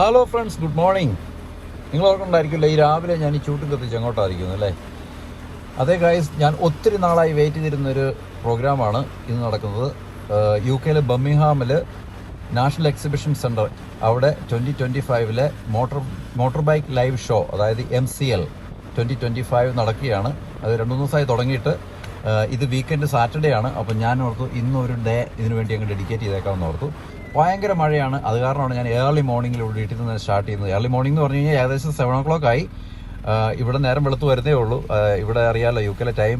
Hello friends, good morning. നിങ്ങൾ ഓർക്കുന്നുണ്ടായിരിക്കില്ല, ഈ രാവിലെ ഞാൻ ഈ ചൂട്ടും കത്തിച്ച് അങ്ങോട്ടായിരിക്കുന്നു അല്ലേ? അതേ ഗൈസ്, ഞാൻ ഒത്തിരി നാളായി വെയിറ്റ് ചെയ്തിരുന്നൊരു പ്രോഗ്രാമാണ് ഇന്ന് നടക്കുന്നത്. UK ബർമിംഗ്ഹാമിൽ നാഷണൽ എക്സിബിഷൻ സെൻറ്റർ, അവിടെ 2025 മോട്ടോർ ബൈക്ക് ലൈവ് ഷോ, അതായത് MCL 2025 നടക്കുകയാണ്. അത് 2-3 ദിവസമായി തുടങ്ങിയിട്ട്. ഇത് വീക്കെൻഡ് സാറ്റർഡേ ആണ്. അപ്പോൾ ഞാൻ ഓർത്തു ഇന്നൊരു ഡേ ഇതിനു വേണ്ടി അങ്ങ് ഡെഡിക്കേറ്റ് ചെയ്തേക്കാമെന്ന് ഓർത്തു. ഭയങ്കര മഴയാണ്, അത് കാരണമാണ് ഞാൻ ഏർലി മോർണിംഗിൽ ഇവിടെ വീട്ടിൽ നിന്ന് സ്റ്റാർട്ട് ചെയ്യുന്നത്. ഏർലി മോർണിംഗ് എന്ന് പറഞ്ഞു കഴിഞ്ഞാൽ ഏകദേശം 7 o'clock ആയി. ഇവിടെ നേരം വെളുത്ത് വരുന്നേ ഉള്ളൂ. ഇവിടെ അറിയാമല്ലോ, UK ടൈം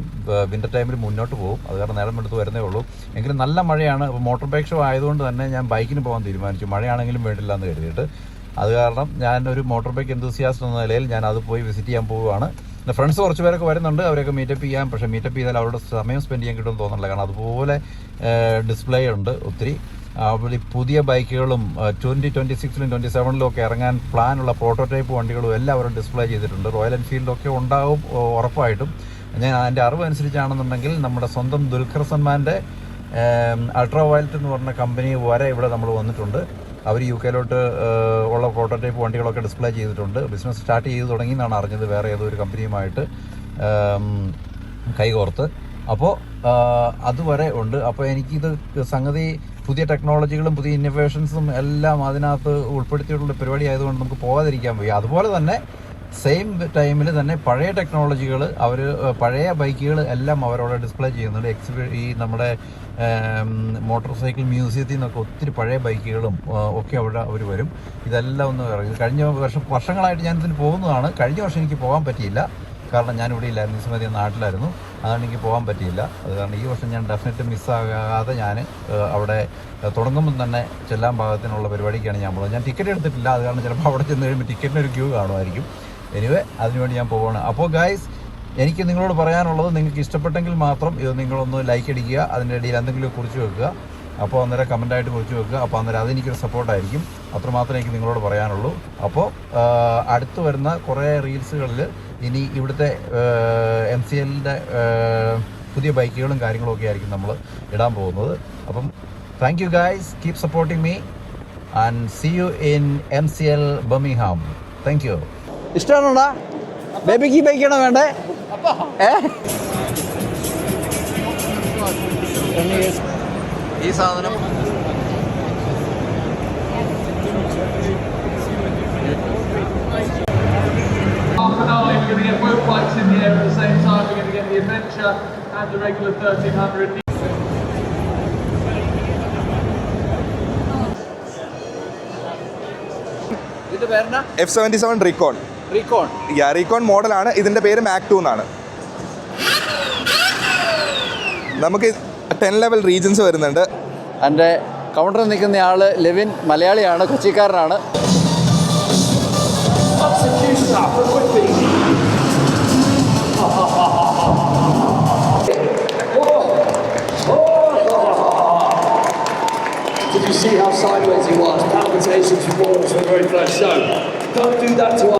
വിൻ്റർ ടൈമിൽ മുന്നോട്ട് പോകും, അത് കാരണം നേരം വെളുത്ത് വരുന്നേ ഉള്ളൂ. എങ്കിലും നല്ല മഴയാണ്. അപ്പോൾ മോട്ടോർ ബൈക്ക് ഷോ ആയതുകൊണ്ട് തന്നെ ഞാൻ ബൈക്കിന് പോകാൻ തീരുമാനിച്ചു, മഴയാണെങ്കിലും വേണ്ടില്ല എന്ന് കരുതിയിട്ട്. അത് കാരണം ഞാൻ ഒരു മോട്ടോർ ബൈക്ക് എന്തൂസിയാസ്റ്റ് എന്ന നിലയിൽ ഞാൻ അത് പോയി വിസിറ്റ് ചെയ്യാൻ പോവുകയാണ്. എൻ്റെ ഫ്രണ്ട്സ് കുറച്ച് പേരൊക്കെ വരുന്നുണ്ട്, അവരൊക്കെ മീറ്റപ്പ് ചെയ്യാം. പക്ഷേ മീറ്റപ്പ് ചെയ്താൽ അവരുടെ സമയം സ്പെൻഡ് ചെയ്യാൻ കിട്ടുമെന്ന് തോന്നുന്നില്ല, കാരണം അതുപോലെ ഡിസ്പ്ലേ ഉണ്ട് ഒത്തിരി. അവിടെ പുതിയ ബൈക്കുകളും 2026-ലും 2027-ലും ഒക്കെ ഇറങ്ങാൻ പ്ലാനുള്ള പ്രോട്ടോടൈപ്പ് വണ്ടികളും എല്ലാം അവർ ഡിസ്പ്ലേ ചെയ്തിട്ടുണ്ട്. റോയൽ എൻഫീൽഡൊക്കെ ഉണ്ടാവും ഉറപ്പായിട്ടും. ഞാൻ എൻ്റെ അറിവ് അനുസരിച്ചാണെന്നുണ്ടെങ്കിൽ നമ്മുടെ സ്വന്തം ദുൽഖർ സൽമാൻ്റെ അൾട്രാ വയലറ്റ് എന്ന് പറഞ്ഞ കമ്പനി വരെ ഇവിടെ നമ്മൾ വന്നിട്ടുണ്ട്. അവർ UK ഉള്ള പ്രോട്ടോടൈപ്പ് വണ്ടികളൊക്കെ ഡിസ്പ്ലേ ചെയ്തിട്ടുണ്ട്. ബിസിനസ് സ്റ്റാർട്ട് ചെയ്ത് തുടങ്ങി എന്നാണ് അറിഞ്ഞത്, വേറെ ഏതോ ഒരു കമ്പനിയുമായിട്ട് കൈകോർത്ത്. അപ്പോൾ അതുവരെ ഉണ്ട്. അപ്പോൾ എനിക്കിത് സംഗതി പുതിയ ടെക്നോളജികളും പുതിയ ഇന്നോവേഷൻസും എല്ലാം അതിനകത്ത് ഉൾപ്പെടുത്തിയിട്ടുള്ള പരിപാടി ആയതുകൊണ്ട് നമുക്ക് പോകാതിരിക്കാൻ വയ്യ. അതുപോലെ തന്നെ സെയിം ടൈമിൽ തന്നെ പഴയ ടെക്നോളജികൾ, അവർ പഴയ ബൈക്കുകൾ എല്ലാം അവരവിടെ ഡിസ്പ്ലേ ചെയ്യുന്നുണ്ട്. ഈ നമ്മുടെ മോട്ടോർ സൈക്കിൾ മ്യൂസിയത്തിൽ നിന്നൊക്കെ ഒത്തിരി പഴയ ബൈക്കുകളും ഒക്കെ അവിടെ അവർ വരും. ഇതെല്ലാം ഒന്ന് ഇറങ്ങി. കഴിഞ്ഞ വർഷങ്ങളായിട്ട് ഞാൻ ഇതിന് പോകുന്നതാണ്. കഴിഞ്ഞ വർഷം എനിക്ക് പോകാൻ പറ്റിയില്ല, കാരണം ഞാനിവിടെ ഇല്ലായിരുന്നു, ഈ സമയത്ത് നാട്ടിലായിരുന്നു. അതുകൊണ്ട് എനിക്ക് പോകാൻ പറ്റിയില്ല. അത് കാരണം ഈ വർഷം ഞാൻ ഡെഫിനറ്റ് മിസ്സാകാതെ ഞാൻ അവിടെ തുടങ്ങുമ്പം തന്നെ ചെല്ലാൻ പാകത്തിനുള്ള പരിപാടിക്കാണ് ഞാൻ പോകുന്നത്. ഞാൻ ടിക്കറ്റ് എടുത്തിട്ടില്ല, അത് കാരണം ചിലപ്പോൾ അവിടെ ചെന്ന് കഴിയുമ്പോൾ ടിക്കറ്റിനൊരു ക്യൂ കാണുമായിരിക്കും. എനിവേ, അതിനുവേണ്ടി ഞാൻ പോവുകയാണ്. അപ്പോൾ ഗൈസ്, എനിക്ക് നിങ്ങളോട് പറയാനുള്ളത്, നിങ്ങൾക്ക് ഇഷ്ടപ്പെട്ടെങ്കിൽ മാത്രം ഇത് നിങ്ങളൊന്ന് ലൈക്ക് അടിക്കുക, അതിൻ്റെ ഇടയിൽ എന്തെങ്കിലും കുറിച്ച് വെക്കുക. അപ്പോൾ അന്നേരം കമൻറ്റായിട്ട് കുറിച്ച് വെക്കുക. അപ്പോൾ അന്നേരം അതെനിക്കൊരു സപ്പോർട്ടായിരിക്കും. അത്രമാത്രമേ എനിക്ക് നിങ്ങളോട് പറയാനുള്ളൂ. അപ്പോൾ അടുത്ത് വരുന്ന കുറേ റീൽസുകളിൽ ഇനി ഇവിടുത്തെ MCLൻ്റെ പുതിയ ബൈക്കുകളും കാര്യങ്ങളും ഒക്കെ ആയിരിക്കും നമ്മൾ ഇടാൻ പോകുന്നത്. അപ്പം thank you guys, keep supporting me and see you in MCL Birmingham. Thank you. ഇഷ്ടമാണോടാ? ബേബിക്ക് ഈ ബൈക്കാണോ വേണ്ടേ? ഈ സാധനം Half an hour, you're going to get both bikes in the air at the same time. You're going to get the Adventure and the regular 1300. ഇതിന്റെ പേരെന്നാ? F77 Recon. Recon മോഡലാണ്. ഇതിന്റെ പേര് Mac 2 എന്നാണ്. നമുക്ക് 10 ലെവൽ റീജൻസ് വരുന്നുണ്ട്. എൻ്റെ കൗണ്ടറിൽ നിൽക്കുന്ന ആള് ലെവിൻ, മലയാളിയാണ്, കൊച്ചിക്കാരനാണ്. Did you see how sideways he was? Palpitations, remorse, when very first show. Don't do that to us.